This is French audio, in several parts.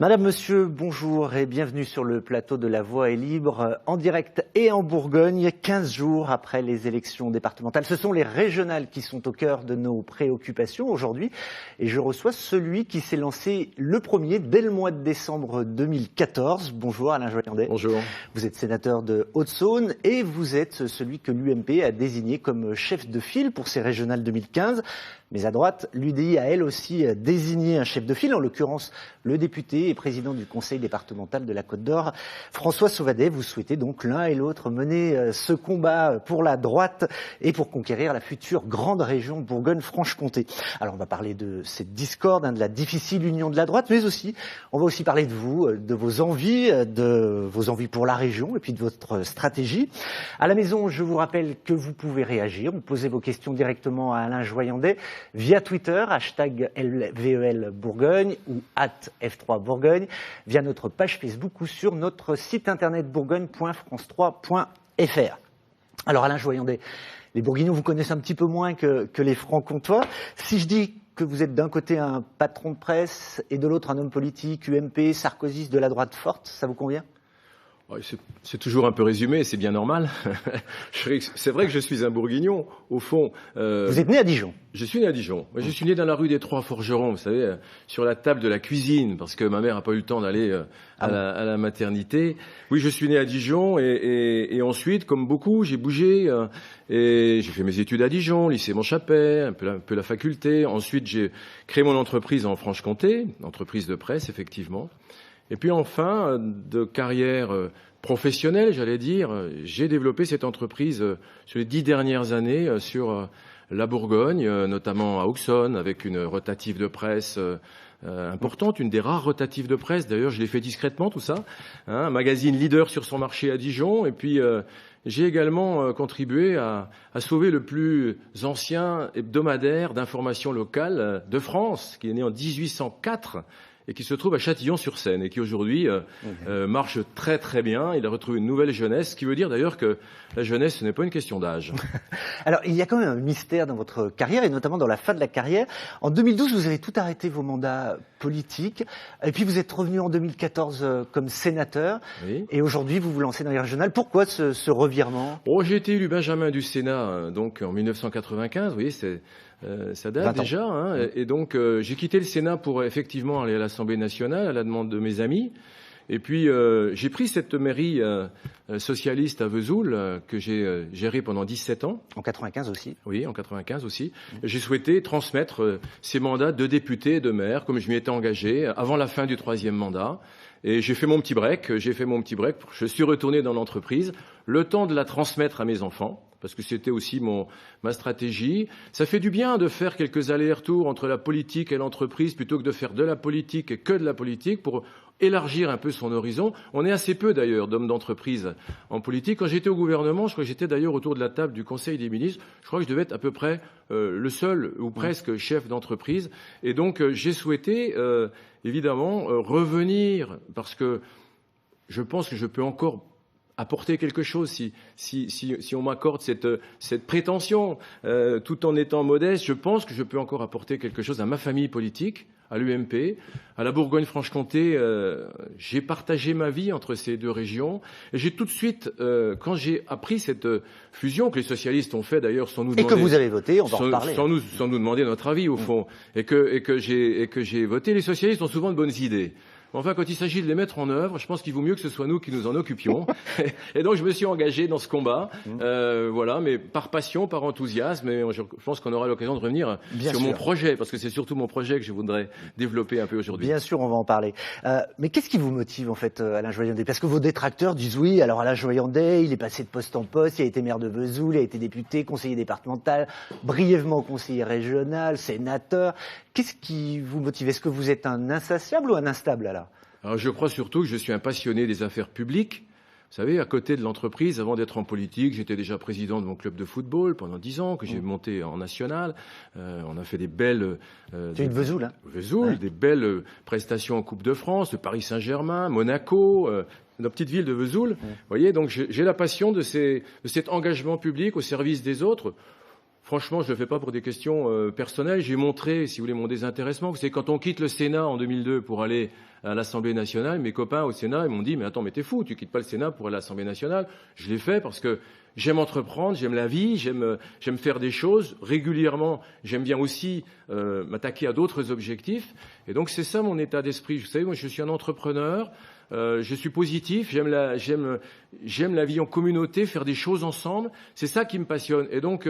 Madame, monsieur, bonjour et bienvenue sur le plateau de La Voix est libre, en direct et en Bourgogne, 15 jours après les élections départementales. Ce sont les régionales qui sont au cœur de nos préoccupations aujourd'hui. Et je reçois celui qui s'est lancé le premier dès le mois de décembre 2014. Bonjour Alain Joyandet. Bonjour. Vous êtes sénateur de Haute-Saône et vous êtes celui que l'UMP a désigné comme chef de file pour ces régionales 2015. Mais à droite, l'UDI a elle aussi désigné un chef de file, en l'occurrence le député et président du conseil départemental de la Côte d'Or, François Sauvadet. Vous souhaitez donc l'un et l'autre mener ce combat pour la droite et pour conquérir la future grande région Bourgogne-Franche-Comté. Alors on va parler de cette discorde, de la difficile union de la droite, mais aussi, on va aussi parler de vous, de vos envies pour la région et puis de votre stratégie. À la maison, je vous rappelle que vous pouvez réagir, vous posez vos questions directement à Alain Joyandet via Twitter, hashtag LVEL Bourgogne ou @F3 Bourgogne, via notre page Facebook ou sur notre site internet bourgogne.france3.fr. Alors Alain Joyandet, les Bourguignons vous connaissent un petit peu moins que les Francs-Comtois. Si je dis que vous êtes d'un côté un patron de presse et de l'autre un homme politique, UMP, sarkozyste de la droite forte, ça vous convient ? C'est toujours un peu résumé, c'est bien normal. C'est vrai que je suis un Bourguignon, au fond. Vous êtes né à Dijon ? Je suis né à Dijon. Je suis né dans la rue des Trois Forgerons, vous savez, sur la table de la cuisine, parce que ma mère n'a pas eu le temps d'aller à la maternité. Oui, je suis né à Dijon et ensuite, comme beaucoup, j'ai bougé et j'ai fait mes études à Dijon, lycée Montchapet, un peu la faculté. Ensuite, j'ai créé mon entreprise en Franche-Comté, entreprise de presse, effectivement. Et puis enfin, de carrière professionnelle, j'allais dire, j'ai développé cette entreprise sur les 10 dernières années sur la Bourgogne, notamment à Auxonne, avec une rotative de presse importante, une des rares rotatives de presse. D'ailleurs, je l'ai fait discrètement, tout ça. Un magazine leader sur son marché à Dijon. Et puis, j'ai également contribué à sauver le plus ancien hebdomadaire d'information locale de France, qui est né en 1804. Et qui se trouve à Châtillon-sur-Seine et qui aujourd'hui marche très très bien. Il a retrouvé une nouvelle jeunesse, ce qui veut dire d'ailleurs que la jeunesse, ce n'est pas une question d'âge. Alors, il y a quand même un mystère dans votre carrière, et notamment dans la fin de la carrière. En 2012, vous avez tout arrêté vos mandats politiques, et puis vous êtes revenu en 2014 comme sénateur, oui. Et aujourd'hui, vous vous lancez dans les régionales. Pourquoi ce revirement ? J'ai été élu Benjamin du Sénat donc en 1995, vous voyez, ça date déjà, hein, et donc j'ai quitté le Sénat pour effectivement aller à l'Assemblée nationale à la demande de mes amis. Et puis j'ai pris cette mairie socialiste à Vesoul que j'ai gérée pendant 17 ans. En 95 aussi. Oui, en 95 aussi. J'ai souhaité transmettre ces mandats de député et de maire, comme je m'y étais engagé, avant la fin du 3e mandat. Et j'ai fait mon petit break. Je suis retourné dans l'entreprise, le temps de la transmettre à mes enfants, parce que c'était aussi ma stratégie. Ça fait du bien de faire quelques allers-retours entre la politique et l'entreprise, plutôt que de faire de la politique et que de la politique, pour élargir un peu son horizon. On est assez peu d'ailleurs d'hommes d'entreprise en politique. Quand j'étais au gouvernement, je crois que j'étais d'ailleurs autour de la table du Conseil des ministres, je crois que je devais être à peu près le seul ou presque chef d'entreprise. Et donc j'ai souhaité évidemment revenir, parce que je pense que je peux encore apporter quelque chose si on m'accorde cette prétention, tout en étant modeste. Je pense que je peux encore apporter quelque chose à ma famille politique, à l'UMP, à la Bourgogne-Franche-Comté. J'ai partagé ma vie entre ces deux régions. Et j'ai tout de suite, quand j'ai appris cette fusion que les socialistes ont fait d'ailleurs sans nous demander... Et que vous avez voté, on va en reparler. Sans nous demander notre avis au fond. Et que j'ai voté. Les socialistes ont souvent de bonnes idées. Enfin, quand il s'agit de les mettre en œuvre, je pense qu'il vaut mieux que ce soit nous qui nous en occupions. Et donc, je me suis engagé dans ce combat, voilà, mais par passion, par enthousiasme. Et je pense qu'on aura l'occasion de revenir sur mon projet, parce que c'est surtout mon projet que je voudrais développer un peu aujourd'hui. Bien sûr, on va en parler. Mais qu'est-ce qui vous motive, en fait, Alain Joyandet ? Parce que vos détracteurs disent oui, alors Alain Joyandet, il est passé de poste en poste, il a été maire de Vesoul, il a été député, conseiller départemental, brièvement conseiller régional, sénateur. Qu'est-ce qui vous motive ? Est-ce que vous êtes un insatiable ou un instable, là ? Alors, je crois surtout que je suis un passionné des affaires publiques. Vous savez, à côté de l'entreprise, avant d'être en politique, j'étais déjà président de mon club de football pendant 10 ans, que j'ai monté en national. On a fait des belles... C'est de Vesoul, hein ? Vesoul, ouais. Des belles prestations en Coupe de France, de Paris Saint-Germain, Monaco, nos petites villes de Vesoul. Vous voyez, donc j'ai la passion de cet engagement public au service des autres. Franchement, je ne le fais pas pour des questions personnelles. J'ai montré, si vous voulez, mon désintéressement. Vous savez, quand on quitte le Sénat en 2002 pour aller à l'Assemblée nationale, mes copains au Sénat, ils m'ont dit « Mais attends, mais t'es fou, tu quittes pas le Sénat pour aller à l'Assemblée nationale ». Je l'ai fait parce que j'aime entreprendre, j'aime la vie, j'aime faire des choses régulièrement. J'aime bien aussi m'attaquer à d'autres objectifs. Et donc, c'est ça mon état d'esprit. Vous savez, moi, je suis un entrepreneur. Je suis positif, j'aime la vie en communauté, faire des choses ensemble. C'est ça qui me passionne. Et donc,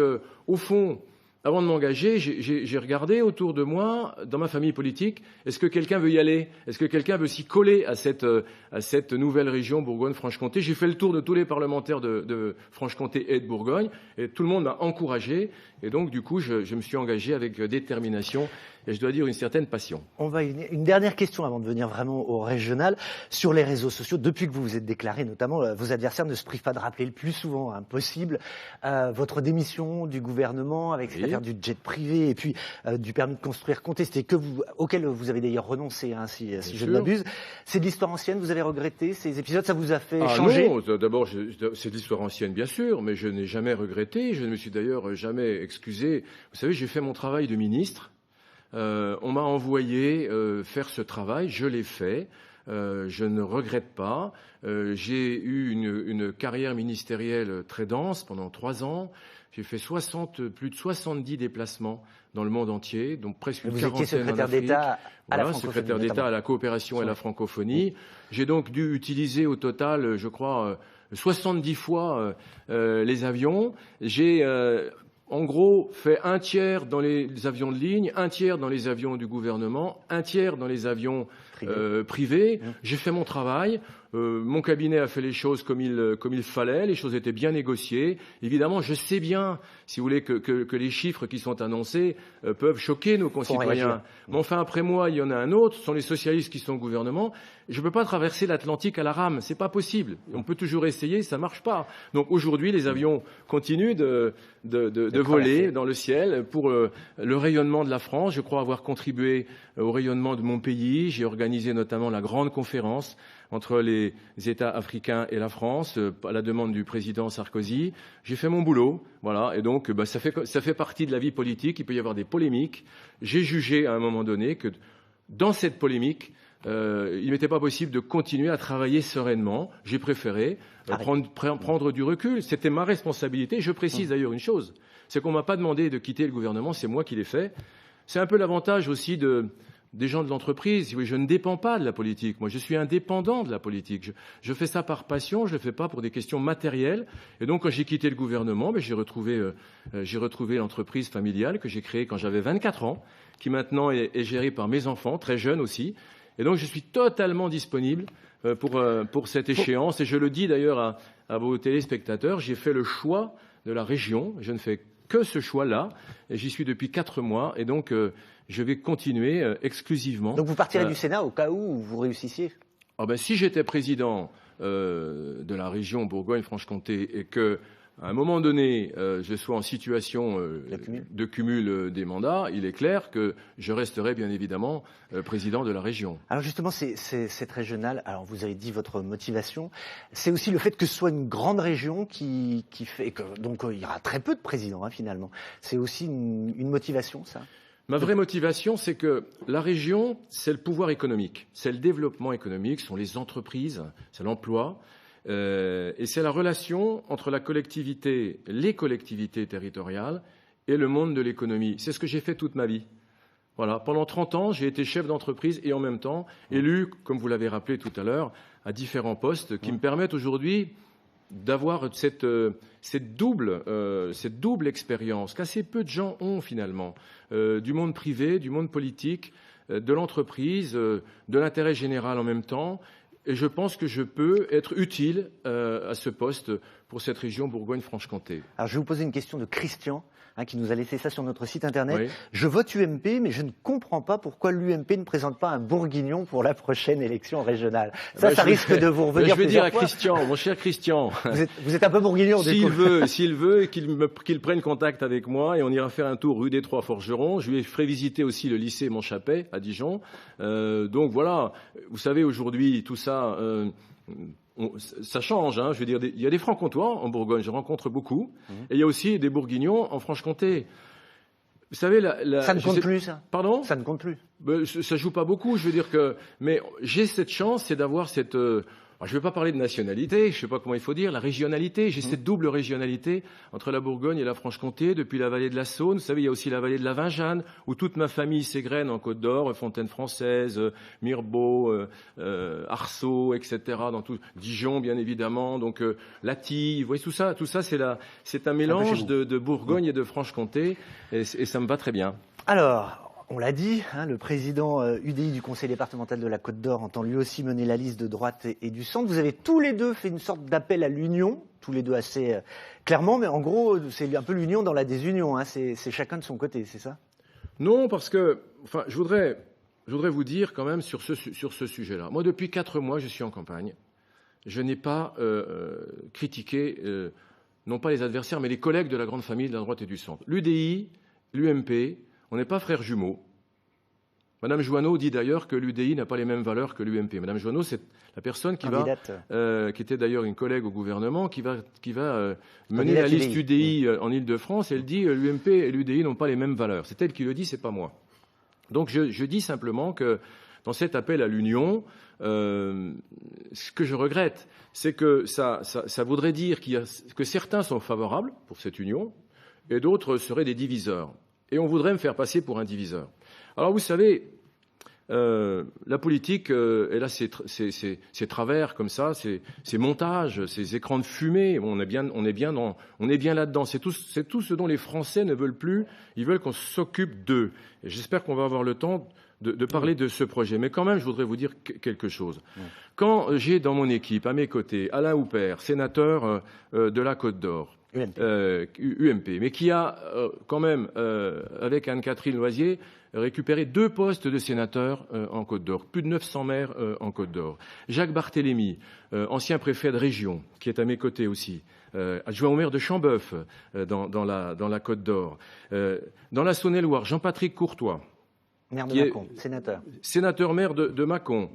au fond, avant de m'engager, j'ai regardé autour de moi, dans ma famille politique, est-ce que quelqu'un veut y aller? Est-ce que quelqu'un veut s'y coller à cette nouvelle région Bourgogne-Franche-Comté? J'ai fait le tour de tous les parlementaires de Franche-Comté et de Bourgogne, et tout le monde m'a encouragé. Et donc, du coup, je me suis engagé avec détermination et je dois dire une certaine passion. On va une dernière question avant de venir vraiment au régional. Sur les réseaux sociaux, depuis que vous vous êtes déclaré, notamment, vos adversaires ne se privent pas de rappeler le plus souvent possible votre démission du gouvernement avec cette affaire du jet privé et puis du permis de construire contesté, auquel vous avez d'ailleurs renoncé, hein, si je ne m'abuse. C'est de l'histoire ancienne, vous avez regretté ces épisodes, ça vous a fait changer? Non, d'abord, c'est de l'histoire ancienne, bien sûr, mais je n'ai jamais regretté, je ne me suis d'ailleurs jamais excusé. Vous savez, j'ai fait mon travail de ministre. On m'a envoyé faire ce travail, je l'ai fait, je ne regrette pas. J'ai eu une carrière ministérielle très dense pendant 3 ans. J'ai fait plus de 70 déplacements dans le monde entier, donc presque une quarantaine en Afrique. Vous étiez secrétaire d'État à la francophonie. Secrétaire d'État à la coopération et à la francophonie. J'ai donc dû utiliser au total, je crois, 70 fois les avions. J'ai en gros, fait 1/3 dans les avions de ligne, 1/3 dans les avions du gouvernement, 1/3 dans les avions privés. J'ai fait mon travail. Mon cabinet a fait les choses comme il fallait. Les choses étaient bien négociées. Évidemment, je sais bien, si vous voulez, que les chiffres qui sont annoncés peuvent choquer nos concitoyens. Mais enfin, après moi, il y en a un autre. Ce sont les socialistes qui sont au gouvernement. Je ne peux pas traverser l'Atlantique à la rame. C'est pas possible. On peut toujours essayer, ça marche pas. Donc aujourd'hui, les avions continuent de voler dans le ciel pour le rayonnement de la France. Je crois avoir contribué au rayonnement de mon pays. J'ai organisé notamment la grande conférence entre les États africains et la France, à la demande du président Sarkozy. J'ai fait mon boulot, voilà, et donc ça fait partie de la vie politique. Il peut y avoir des polémiques. J'ai jugé à un moment donné que dans cette polémique, il n'était pas possible de continuer à travailler sereinement. J'ai préféré prendre du recul. C'était ma responsabilité. Je précise d'ailleurs une chose, c'est qu'on ne m'a pas demandé de quitter le gouvernement, c'est moi qui l'ai fait. C'est un peu l'avantage aussi des gens de l'entreprise. Je ne dépends pas de la politique. Moi, je suis indépendant de la politique. Je fais ça par passion, je ne le fais pas pour des questions matérielles. Et donc, quand j'ai quitté le gouvernement, j'ai retrouvé l'entreprise familiale que j'ai créée quand j'avais 24 ans, qui maintenant est gérée par mes enfants, très jeunes aussi. Et donc, je suis totalement disponible pour cette échéance. Et je le dis d'ailleurs à vos téléspectateurs, j'ai fait le choix de la région. Je ne fais que ce choix-là. Et j'y suis depuis 4 mois. Et donc, je vais continuer exclusivement. Donc vous partirez du Sénat au cas où vous réussissiez? Si j'étais président de la région Bourgogne-Franche-Comté et que à un moment donné, je sois en situation de cumul des mandats, il est clair que je resterai bien évidemment président de la région. Alors justement, cette régionale, alors vous avez dit votre motivation, c'est aussi le fait que ce soit une grande région qui fait que donc il y aura très peu de présidents finalement. C'est aussi une motivation, ça? Ma vraie motivation, c'est que la région, c'est le pouvoir économique, c'est le développement économique, ce sont les entreprises, c'est l'emploi. Et c'est la relation entre les collectivités territoriales et le monde de l'économie. C'est ce que j'ai fait toute ma vie. Voilà. Pendant 30 ans, j'ai été chef d'entreprise et en même temps élu, comme vous l'avez rappelé tout à l'heure, à différents postes qui me permettent aujourd'hui d'avoir cette double expérience qu'assez peu de gens ont finalement, du monde privé, du monde politique, de l'entreprise, de l'intérêt général en même temps. Et je pense que je peux être utile à ce poste pour cette région Bourgogne-Franche-Comté. Alors je vais vous poser une question de Christian, qui nous a laissé ça sur notre site internet. Oui. Je vote UMP, mais je ne comprends pas pourquoi l'UMP ne présente pas un Bourguignon pour la prochaine élection régionale. Ça risque de vous revenir. Je vais dire à Christian, mon cher Christian. Vous êtes un peu Bourguignon. S'il veut, qu'il prenne contact avec moi et on ira faire un tour rue des Trois Forgerons. Je lui ferai visiter aussi le lycée Montchappet à Dijon. Donc voilà, vous savez aujourd'hui tout ça. ça change, hein, je veux dire, il y a des Francs-Comtois en Bourgogne, je rencontre beaucoup, et il y a aussi des Bourguignons en Franche-Comté. Vous savez, ça ne compte plus, ça. Pardon ? Ça ne compte plus. Ça joue pas beaucoup, je veux dire que... Mais j'ai cette chance, c'est d'avoir cette... je ne vais pas parler de nationalité, je ne sais pas comment il faut dire, la régionalité. J'ai cette double régionalité entre la Bourgogne et la Franche-Comté, depuis la vallée de la Saône. Vous savez, il y a aussi la vallée de la Vingeanne, où toute ma famille s'égrène en Côte d'Or, Fontaine-Française, Mirbeau, Arceaux, etc. Dans tout, Dijon, bien évidemment. Donc, Laty, vous voyez, tout ça, c'est un mélange de Bourgogne et de Franche-Comté, et ça me va très bien. Alors, on l'a dit, hein, le président UDI du conseil départemental de la Côte d'Or entend lui aussi mener la liste de droite et du centre. Vous avez tous les deux fait une sorte d'appel à l'union, tous les deux assez clairement, mais en gros, c'est un peu l'union dans la désunion, hein, c'est chacun de son côté, c'est ça ? Non, parce que, enfin, je voudrais vous dire quand même sur ce sujet-là. Moi, depuis 4 mois, je suis en campagne. Je n'ai pas critiqué, non pas les adversaires, mais les collègues de la grande famille de la droite et du centre. L'UDI, l'UMP, on n'est pas frères jumeaux. Madame Joanneau dit d'ailleurs que l'UDI n'a pas les mêmes valeurs que l'UMP. Madame Joanneau, c'est la personne qui qui était d'ailleurs une collègue au gouvernement, qui va mener la liste UDI en Île-de-France. Elle dit l'UMP et l'UDI n'ont pas les mêmes valeurs. C'est elle qui le dit, c'est pas moi. Donc je dis simplement que dans cet appel à l'union, ce que je regrette, c'est que ça voudrait dire que certains sont favorables pour cette union et d'autres seraient des diviseurs. Et on voudrait me faire passer pour un diviseur. Alors vous savez, la politique, elle a ses travers comme ça, ses montages, ses écrans de fumée. On est bien là-dedans. C'est tout ce dont les Français ne veulent plus. Ils veulent qu'on s'occupe d'eux. Et j'espère qu'on va avoir le temps de parler de ce projet. Mais quand même, je voudrais vous dire quelque chose. Quand j'ai dans mon équipe, à mes côtés, Alain Houpert, sénateur de la Côte d'Or, UMP, mais qui a quand même, avec Anne-Catherine Loisier, récupéré 2 postes de sénateur en Côte d'Or, plus de 900 maires en Côte d'Or. Jacques Barthélémy, ancien préfet de région, qui est à mes côtés aussi, adjoint au maire de Chambeuf dans la Côte d'Or. Dans la Saône-et-Loire, Jean-Patrick Courtois, maire de Mâcon, sénateur. Sénateur-maire de Mâcon.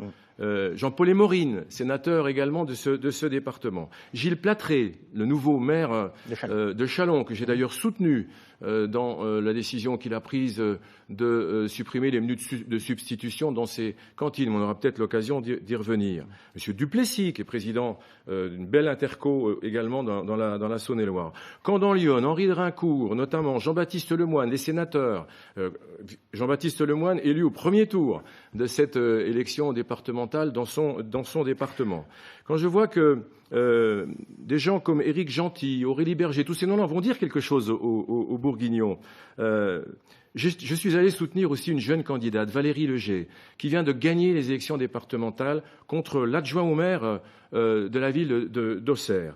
Jean-Paul Émorine, sénateur également de ce département. Gilles Platré, le nouveau maire de Châlons, que j'ai d'ailleurs soutenu dans la décision qu'il a prise de supprimer les menus de substitution dans ses cantines. On aura peut-être l'occasion d'y revenir. Monsieur Duplessis, qui est président d'une belle interco également dans la Saône-et-Loire. Candan-Lyon, Henri de Rincourt, notamment Jean-Baptiste Lemoyne, les sénateurs. Jean-Baptiste Lemoyne élu au premier tour de cette élection départementale dans son département. Quand je vois que des gens comme Éric Gentil, Aurélie Berger, tous ces noms-là vont dire quelque chose aux Bourguignons. Je suis allé soutenir aussi une jeune candidate, Valérie Leger, qui vient de gagner les élections départementales contre l'adjoint au maire de la ville d'Auxerre.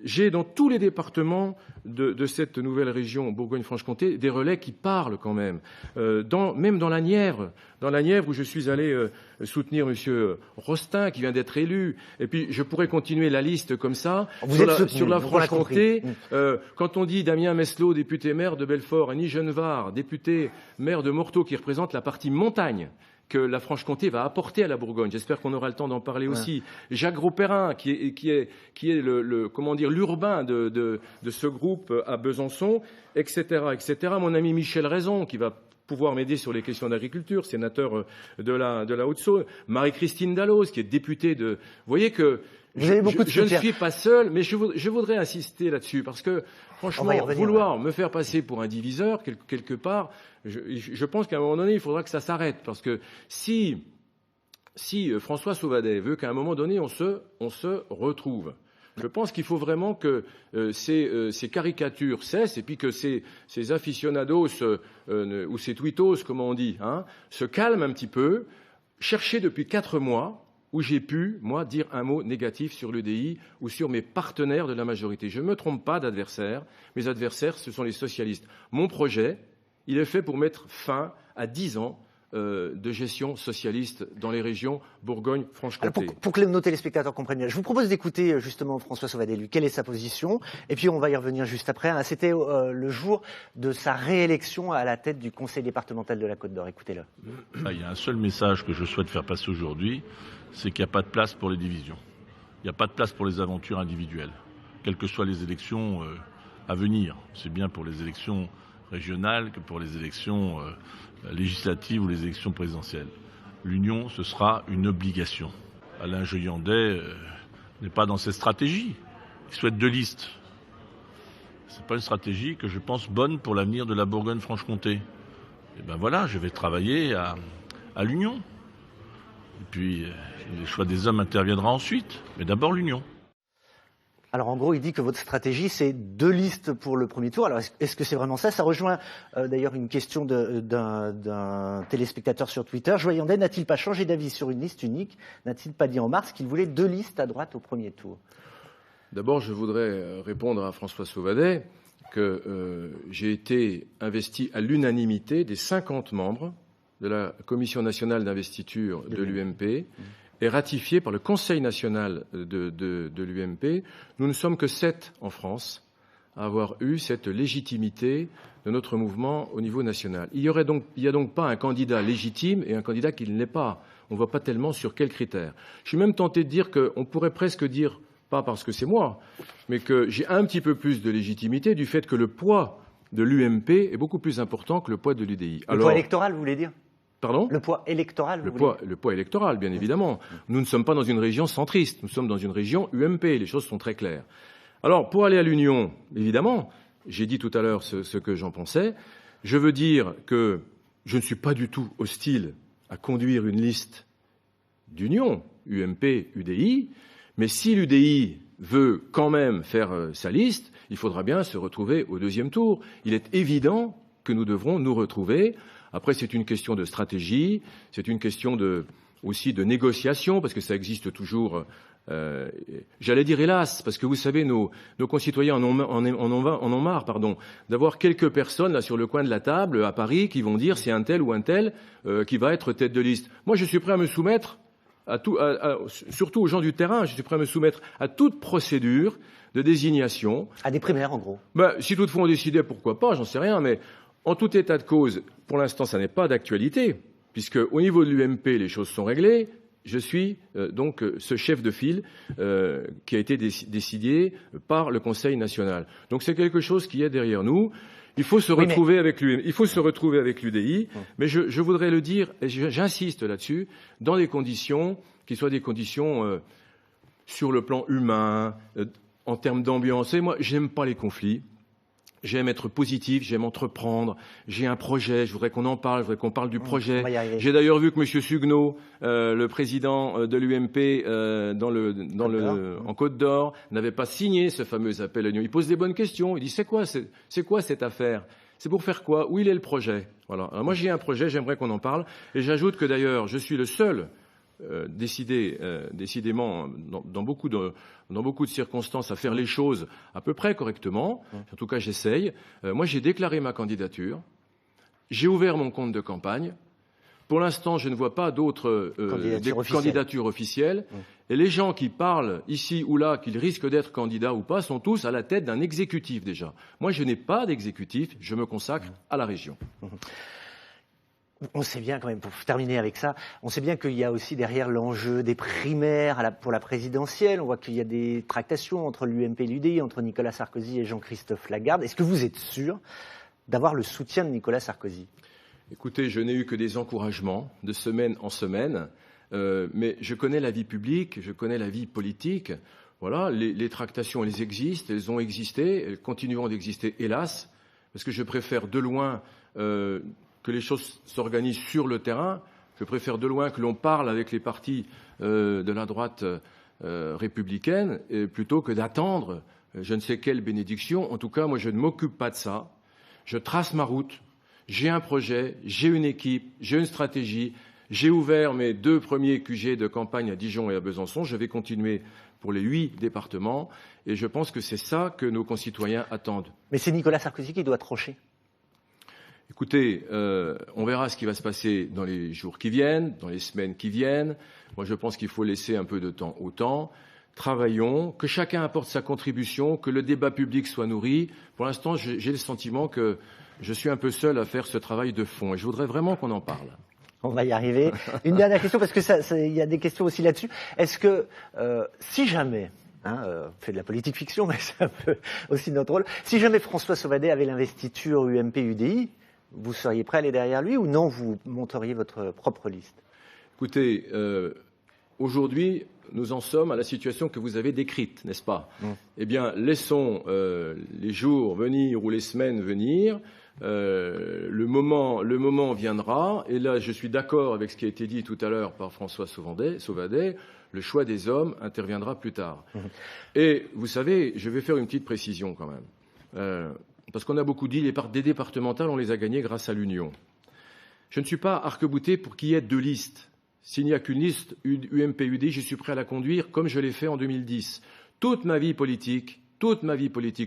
J'ai dans tous les départements de cette nouvelle région Bourgogne-Franche-Comté des relais qui parlent quand même. Même dans la Nièvre où je suis allé soutenir M. Rostin qui vient d'être élu. Et puis je pourrais continuer la liste comme ça. Sur la Franche-Comté, quand on dit Damien Meslot, député maire de Belfort, Annie Genevard, député maire de Morteau qui représente la partie montagne que la Franche-Comté va apporter à la Bourgogne. J'espère qu'on aura le temps d'en parler aussi. Jacques Grosperrin, qui est l'urbain de ce groupe à Besançon, etc., etc. Mon ami Michel Raison, qui va pouvoir m'aider sur les questions d'agriculture, sénateur de la Haute-Saône. Marie-Christine Dalloz, qui est députée de... Vous voyez que je ne suis pas seul, mais je voudrais insister là-dessus, parce que, franchement, vouloir me faire passer pour un diviseur, quelque part, je pense qu'à un moment donné, il faudra que ça s'arrête. Parce que si François Sauvadet veut qu'à un moment donné, on se retrouve, je pense qu'il faut vraiment que ces caricatures cessent et puis que ces aficionados ou ces tweetos, comme on dit, se calment un petit peu. Chercher depuis 4 mois où j'ai pu, moi, dire un mot négatif sur l'UDI ou sur mes partenaires de la majorité. Je ne me trompe pas d'adversaire. Mes adversaires, ce sont les socialistes. Mon projet, il est fait pour mettre fin à 10 ans de gestion socialiste dans les régions Bourgogne-Franche-Comté. Pour que nos téléspectateurs comprennent bien, je vous propose d'écouter justement François Sauvadet, lui, quelle est sa position, et puis on va y revenir juste après. C'était le jour de sa réélection à la tête du conseil départemental de la Côte d'Or. Écoutez-le. Il y a un seul message que je souhaite faire passer aujourd'hui, c'est qu'il n'y a pas de place pour les divisions. Il n'y a pas de place pour les aventures individuelles, quelles que soient les élections à venir. C'est bien pour les élections régionales que pour les élections législatives ou les élections présidentielles. L'union, ce sera une obligation. Alain Joyandet n'est pas dans cette stratégie. Il souhaite 2 listes. Ce n'est pas une stratégie que je pense bonne pour l'avenir de la Bourgogne-Franche-Comté. Et ben voilà, je vais travailler à l'union. Et puis, le choix des hommes interviendra ensuite, mais d'abord l'union. Alors en gros, il dit que votre stratégie, c'est 2 listes pour le premier tour. Alors est-ce que c'est vraiment ça? Ça rejoint d'ailleurs une question d'un téléspectateur sur Twitter. Joyandet n'a-t-il pas changé d'avis sur une liste unique? N'a-t-il pas dit en mars qu'il voulait 2 listes à droite au premier tour? D'abord, je voudrais répondre à François Sauvadet que j'ai été investi à l'unanimité des 50 membres de la Commission nationale d'investiture de l'UMP et ratifié par le Conseil national de l'UMP. Nous ne sommes que 7 en France à avoir eu cette légitimité de notre mouvement au niveau national. Il n'y a donc pas un candidat légitime et un candidat qui ne l'est pas. On ne voit pas tellement sur quels critères. Je suis même tenté de dire qu'on pourrait presque dire, pas parce que c'est moi, mais que j'ai un petit peu plus de légitimité du fait que le poids de l'UMP est beaucoup plus important que le poids de l'UDI. Le poids électoral, vous voulez dire? Pardon ? Le poids électoral, le poids électoral, bien évidemment. Nous ne sommes pas dans une région centriste, nous sommes dans une région UMP, les choses sont très claires. Alors, pour aller à l'union, évidemment, j'ai dit tout à l'heure ce que j'en pensais, je veux dire que je ne suis pas du tout hostile à conduire une liste d'union, UMP, UDI, mais si l'UDI veut quand même faire sa liste, il faudra bien se retrouver au 2e tour. Il est évident que nous devrons nous retrouver. Après, c'est une question de stratégie, c'est une question aussi de négociation, parce que ça existe toujours, j'allais dire hélas, parce que vous savez, nos concitoyens en ont marre, d'avoir quelques personnes là sur le coin de la table à Paris qui vont dire c'est un tel ou un tel qui va être tête de liste. Moi, je suis prêt à me soumettre surtout aux gens du terrain, je suis prêt à me soumettre à toute procédure de désignation. À des primaires, en gros. Si toutefois on décidait, pourquoi pas, j'en sais rien, mais en tout état de cause, pour l'instant, ça n'est pas d'actualité, puisque au niveau de l'UMP, les choses sont réglées. Je suis donc ce chef de file qui a été décidé par le Conseil national. Donc c'est quelque chose qui est derrière nous. Il faut se retrouver avec l'UDI, mais je voudrais le dire, et j'insiste là-dessus, dans des conditions qui soient des conditions sur le plan humain, en termes d'ambiance. Et moi, j'aime pas les conflits. J'aime être positif, j'aime entreprendre, j'ai un projet, je voudrais qu'on en parle, je voudrais qu'on parle du projet. J'ai d'ailleurs vu que M. Suguenot, le président de l'UMP en Côte d'Or, n'avait pas signé ce fameux appel à l'union. Il pose des bonnes questions, il dit c'est quoi cette affaire? C'est pour faire quoi? Où il est le projet? Voilà. Alors moi j'ai un projet, j'aimerais qu'on en parle. Et j'ajoute que d'ailleurs je suis le seul décidément dans beaucoup de circonstances à faire les choses à peu près correctement. En tout cas, j'essaye. Moi, j'ai déclaré ma candidature. J'ai ouvert mon compte de campagne. Pour l'instant, je ne vois pas d'autres candidatures officielles. Et les gens qui parlent ici ou là qu'ils risquent d'être candidats ou pas sont tous à la tête d'un exécutif déjà. Moi, je n'ai pas d'exécutif. Je me consacre à la région. On sait bien quand même, pour terminer avec ça, on sait bien qu'il y a aussi derrière l'enjeu des primaires pour la présidentielle. On voit qu'il y a des tractations entre l'UMP et l'UDI, entre Nicolas Sarkozy et Jean-Christophe Lagarde. Est-ce que vous êtes sûr d'avoir le soutien de Nicolas Sarkozy? Écoutez, je n'ai eu que des encouragements de semaine en semaine, mais je connais la vie publique, je connais la vie politique. Voilà, les tractations, elles existent, elles ont existé, elles continueront d'exister, hélas, parce que je préfère de loin que les choses s'organisent sur le terrain. Je préfère de loin que l'on parle avec les partis de la droite républicaine plutôt que d'attendre je ne sais quelle bénédiction. En tout cas, moi, je ne m'occupe pas de ça. Je trace ma route. J'ai un projet, j'ai une équipe, j'ai une stratégie. J'ai ouvert mes 2 premiers QG de campagne à Dijon et à Besançon. Je vais continuer pour les 8 départements. Et je pense que c'est ça que nos concitoyens attendent. Mais c'est Nicolas Sarkozy qui doit trancher. Écoutez, on verra ce qui va se passer dans les jours qui viennent, dans les semaines qui viennent. Moi, je pense qu'il faut laisser un peu de temps au temps. Travaillons, que chacun apporte sa contribution, que le débat public soit nourri. Pour l'instant, j'ai le sentiment que je suis un peu seul à faire ce travail de fond et je voudrais vraiment qu'on en parle. On va y arriver. Une dernière question, parce que il y a des questions aussi là-dessus. Est-ce que, si jamais, on fait de la politique fiction, mais c'est un peu aussi notre rôle, si jamais François Sauvadet avait l'investiture UMP-UDI, vous seriez prêt à aller derrière lui ou non, vous monteriez votre propre liste? Écoutez, aujourd'hui, nous en sommes à la situation que vous avez décrite, n'est-ce pas? Eh bien, laissons les jours venir ou les semaines venir. Le moment viendra, et là je suis d'accord avec ce qui a été dit tout à l'heure par François Sauvadet, le choix des hommes interviendra plus tard. Et vous savez, je vais faire une petite précision quand même, parce qu'on a beaucoup dit, des départementales, on les a gagnés grâce à l'union. Je ne suis pas arc-bouté pour qu'il y ait 2 listes. S'il n'y a qu'une liste UMP-UDI, je suis prêt à la conduire comme je l'ai fait en 2010. Toute ma vie politique,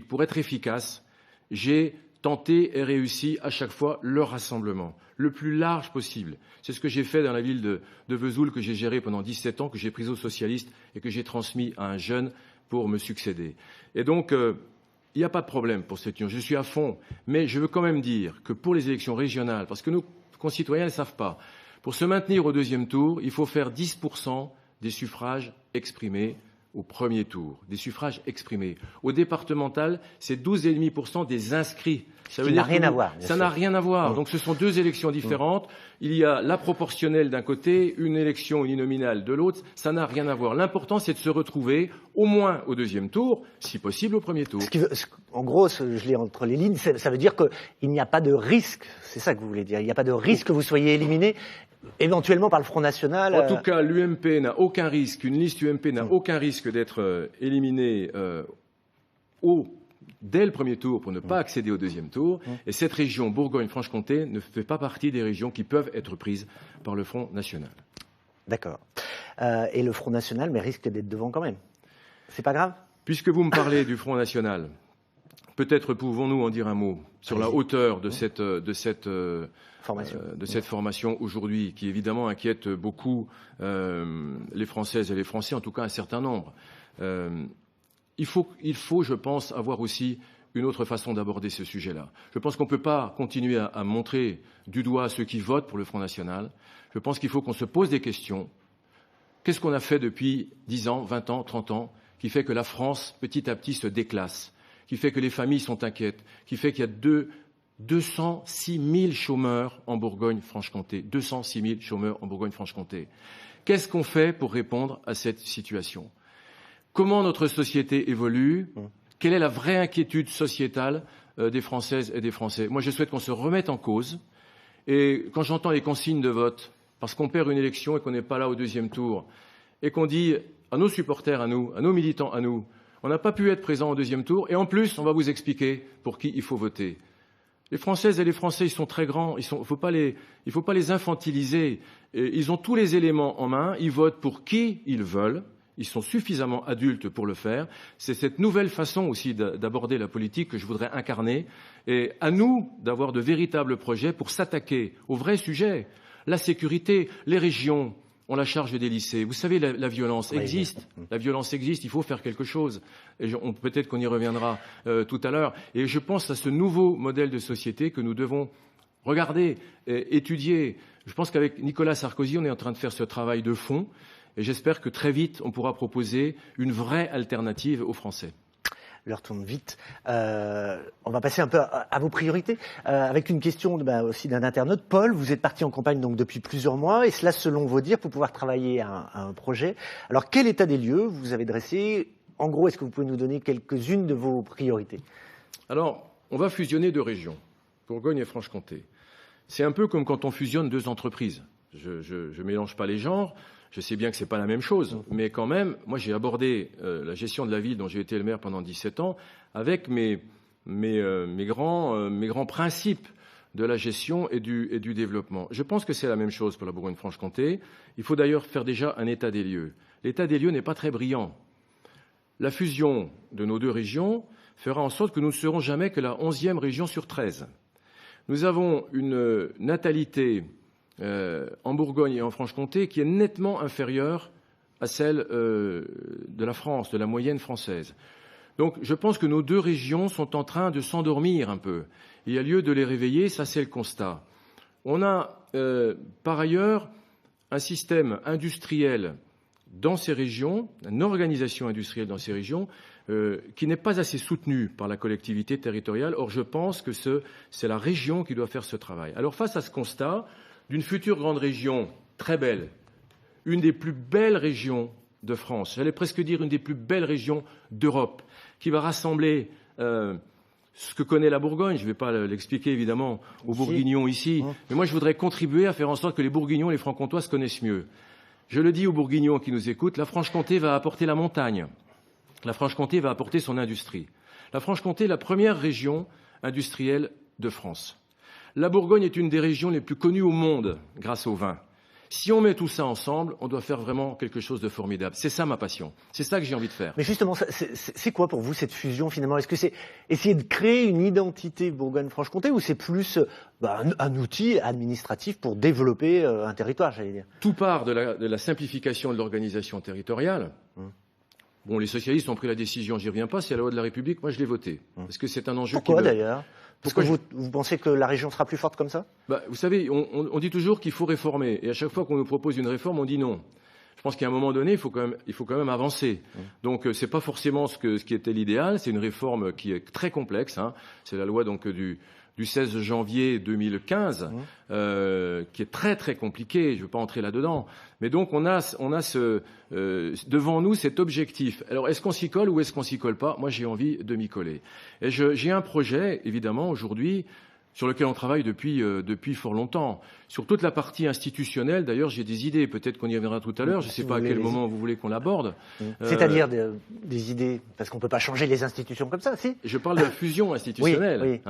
pour être efficace, j'ai tenté et réussi à chaque fois le rassemblement, le plus large possible. C'est ce que j'ai fait dans la ville de Vesoul, que j'ai géré pendant 17 ans, que j'ai pris aux socialistes et que j'ai transmis à un jeune pour me succéder. Et donc, il n'y a pas de problème pour cette union. Je suis à fond. Mais je veux quand même dire que pour les élections régionales, parce que nos concitoyens ne le savent pas, pour se maintenir au 2e tour, il faut faire 10% des suffrages exprimés au 1er tour, des suffrages exprimés. Au départemental, c'est 12,5% des inscrits. Ça n'a rien à voir. Ça n'a rien à voir. Donc ce sont 2 élections différentes. Il y a la proportionnelle d'un côté, une élection uninominale de l'autre. Ça n'a rien à voir. L'important, c'est de se retrouver au moins au 2e tour, si possible au 1er tour. En gros, je lis entre les lignes, ça veut dire qu'il n'y a pas de risque. C'est ça que vous voulez dire. Il n'y a pas de risque que vous soyez éliminé, éventuellement par le Front National. En tout cas, l'UMP n'a aucun risque, une liste UMP n'a aucun risque d'être éliminée dès le 1er tour pour ne pas accéder au 2e tour. Et cette région, Bourgogne-Franche-Comté, ne fait pas partie des régions qui peuvent être prises par le Front National. D'accord. Et le Front National, mais risque d'être devant quand même. C'est pas grave? Puisque vous me parlez du Front National, peut-être pouvons-nous en dire un mot sur la hauteur de cette formation aujourd'hui, qui évidemment inquiète beaucoup les Françaises et les Français, en tout cas un certain nombre. Il faut, je pense, avoir aussi une autre façon d'aborder ce sujet-là. Je pense qu'on ne peut pas continuer à montrer du doigt ceux qui votent pour le Front National. Je pense qu'il faut qu'on se pose des questions. Qu'est-ce qu'on a fait depuis 10 ans, 20 ans, 30 ans, qui fait que la France, petit à petit, se déclasse, qui fait que les familles sont inquiètes, qui fait qu'il y a 206 000 chômeurs en Bourgogne-Franche-Comté. 206 000 chômeurs en Bourgogne-Franche-Comté. Qu'est-ce qu'on fait pour répondre à cette situation ? Comment notre société évolue? Quelle est la vraie inquiétude sociétale des Françaises et des Français? Moi, je souhaite qu'on se remette en cause. Et quand j'entends les consignes de vote, parce qu'on perd une élection et qu'on n'est pas là au 2e tour, et qu'on dit à nos supporters, à nos militants, à nous, on n'a pas pu être présents au 2e tour, et en plus, on va vous expliquer pour qui il faut voter. Les Françaises et les Français, ils sont très grands, il ne faut pas les infantiliser. Et ils ont tous les éléments en main, ils votent pour qui ils veulent. Ils sont suffisamment adultes pour le faire. C'est cette nouvelle façon aussi d'aborder la politique que je voudrais incarner. Et à nous d'avoir de véritables projets pour s'attaquer aux vrais sujets. La sécurité, les régions ont la charge des lycées. Vous savez, la violence existe. La violence existe, il faut faire quelque chose. Et peut-être qu'on y reviendra tout à l'heure. Et je pense à ce nouveau modèle de société que nous devons regarder, étudier. Je pense qu'avec Nicolas Sarkozy, on est en train de faire ce travail de fond. Et j'espère que très vite, on pourra proposer une vraie alternative aux Français. L'heure tourne vite. On va passer un peu à vos priorités, avec une question aussi d'un internaute. Paul, vous êtes parti en campagne donc depuis plusieurs mois, et cela selon vos dires pour pouvoir travailler à un projet. Alors, quel état des lieux vous avez dressé? En gros, est-ce que vous pouvez nous donner quelques-unes de vos priorités? Alors, on va fusionner 2 régions, Bourgogne et Franche-Comté. C'est un peu comme quand on fusionne 2 entreprises. Je mélange pas les genres. Je sais bien que ce n'est pas la même chose, mais quand même, moi j'ai abordé la gestion de la ville dont j'ai été le maire pendant 17 ans avec mes grands principes de la gestion et du développement. Je pense que c'est la même chose pour la Bourgogne-Franche-Comté. Il faut d'ailleurs faire déjà un état des lieux. L'état des lieux n'est pas très brillant. La fusion de nos 2 régions fera en sorte que nous ne serons jamais que la 11e région sur 13. Nous avons une natalité en Bourgogne et en Franche-Comté qui est nettement inférieure à celle de la France, de la moyenne française. Donc je pense que nos 2 régions sont en train de s'endormir un peu. Il y a lieu de les réveiller, ça c'est le constat. On a par ailleurs un système industriel dans ces régions, une organisation industrielle dans ces régions, qui n'est pas assez soutenue par la collectivité territoriale. Or, je pense que c'est la région qui doit faire ce travail. Alors, face à ce constat d'une future grande région très belle, une des plus belles régions de France, j'allais presque dire une des plus belles régions d'Europe, qui va rassembler ce que connaît la Bourgogne. Je ne vais pas l'expliquer évidemment aux Bourguignons ici, mais moi je voudrais contribuer à faire en sorte que les Bourguignons, les Francs-Comtois se connaissent mieux. Je le dis aux Bourguignons qui nous écoutent, la Franche-Comté va apporter la montagne. La Franche-Comté va apporter son industrie. La Franche-Comté est la première région industrielle de France. La Bourgogne est une des régions les plus connues au monde grâce au vin. Si on met tout ça ensemble, on doit faire vraiment quelque chose de formidable. C'est ça ma passion. C'est ça que j'ai envie de faire. Mais justement, c'est quoi pour vous cette fusion finalement? Est-ce que c'est essayer de créer une identité Bourgogne-Franche-Comté ou c'est plus un outil administratif pour développer un territoire, j'allais dire? Tout part de la simplification de l'organisation territoriale. Bon, les socialistes ont pris la décision, j'y reviens pas, c'est la loi de la République, moi je l'ai votée. Parce que c'est un enjeu Pourquoi d'ailleurs? Parce que vous pensez que la région sera plus forte comme ça? Vous savez, on dit toujours qu'il faut réformer. Et à chaque fois qu'on nous propose une réforme, on dit non. Je pense qu'à un moment donné, il faut quand même avancer. Donc, ce n'est pas forcément ce qui était l'idéal. C'est une réforme qui est très complexe. C'est la loi donc, du 16 janvier 2015, qui est très très compliquée. Je ne veux pas entrer là-dedans. Mais donc, on a devant nous cet objectif. Alors, est-ce qu'on s'y colle ou est-ce qu'on s'y colle pas? Moi, j'ai envie de m'y coller. Et j'ai un projet, évidemment, aujourd'hui, sur lequel on travaille depuis fort longtemps. Sur toute la partie institutionnelle, d'ailleurs, j'ai des idées. Peut-être qu'on y reviendra tout à l'heure. Je ne sais pas à quel moment vous voulez qu'on l'aborde. C'est-à-dire des idées, parce qu'on ne peut pas changer les institutions comme ça, si? Je parle de la fusion institutionnelle. Oui.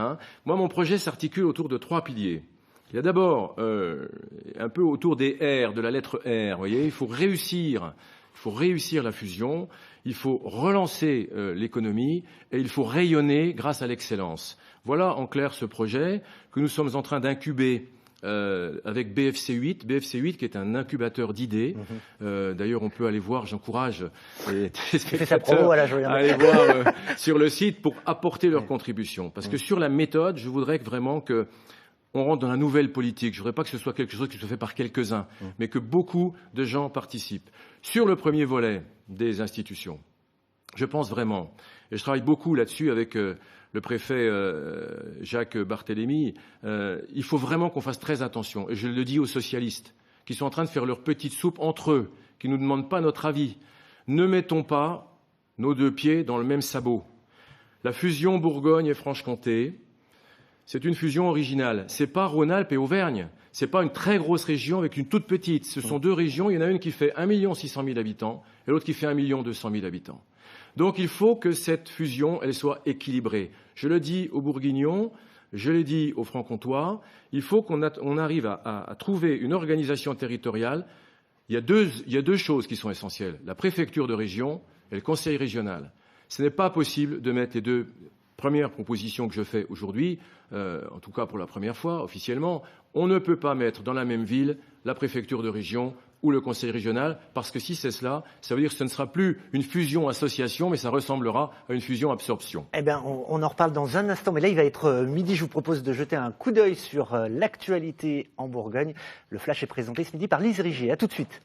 Moi, mon projet s'articule autour de 3 piliers. Il y a d'abord un peu autour des R, de la lettre R. Vous voyez, il faut réussir la fusion, il faut relancer l'économie et il faut rayonner grâce à l'excellence. Voilà en clair ce projet que nous sommes en train d'incuber avec BFC8. BFC8 qui est un incubateur d'idées. D'ailleurs, on peut aller voir, j'encourage les téléspectateurs à aller voir sur le site pour apporter leur contribution. Parce que sur la méthode, je voudrais vraiment que on rentre dans la nouvelle politique. Je ne voudrais pas que ce soit quelque chose qui se fait par quelques-uns, mais que beaucoup de gens participent. Sur le premier volet des institutions, je pense vraiment, et je travaille beaucoup là-dessus avec le préfet Jacques Barthélémy, il faut vraiment qu'on fasse très attention. Et je le dis aux socialistes qui sont en train de faire leur petite soupe entre eux, qui ne nous demandent pas notre avis. Ne mettons pas nos 2 pieds dans le même sabot. La fusion Bourgogne et Franche-Comté, c'est une fusion originale. Ce n'est pas Rhône-Alpes et Auvergne. Ce n'est pas une très grosse région avec une toute petite. Ce sont 2 régions. Il y en a une qui fait 1 600 000 habitants et l'autre qui fait 1 200 000 habitants. Donc il faut que cette fusion elle soit équilibrée. Je le dis aux Bourguignons, je l'ai dit aux Francs-Comtois, il faut qu'on arrive à trouver une organisation territoriale. Il y a deux choses qui sont essentielles, la préfecture de région et le conseil régional. Ce n'est pas possible de mettre les 2 premières propositions que je fais aujourd'hui, en tout cas pour la première fois officiellement. On ne peut pas mettre dans la même ville la préfecture de région ou le conseil régional, parce que si c'est cela, ça veut dire que ce ne sera plus une fusion-association, mais ça ressemblera à une fusion-absorption. Eh bien, on en reparle dans un instant, mais là, il va être midi. Je vous propose de jeter un coup d'œil sur l'actualité en Bourgogne. Le Flash est présenté ce midi par Lise Rigier. À tout de suite.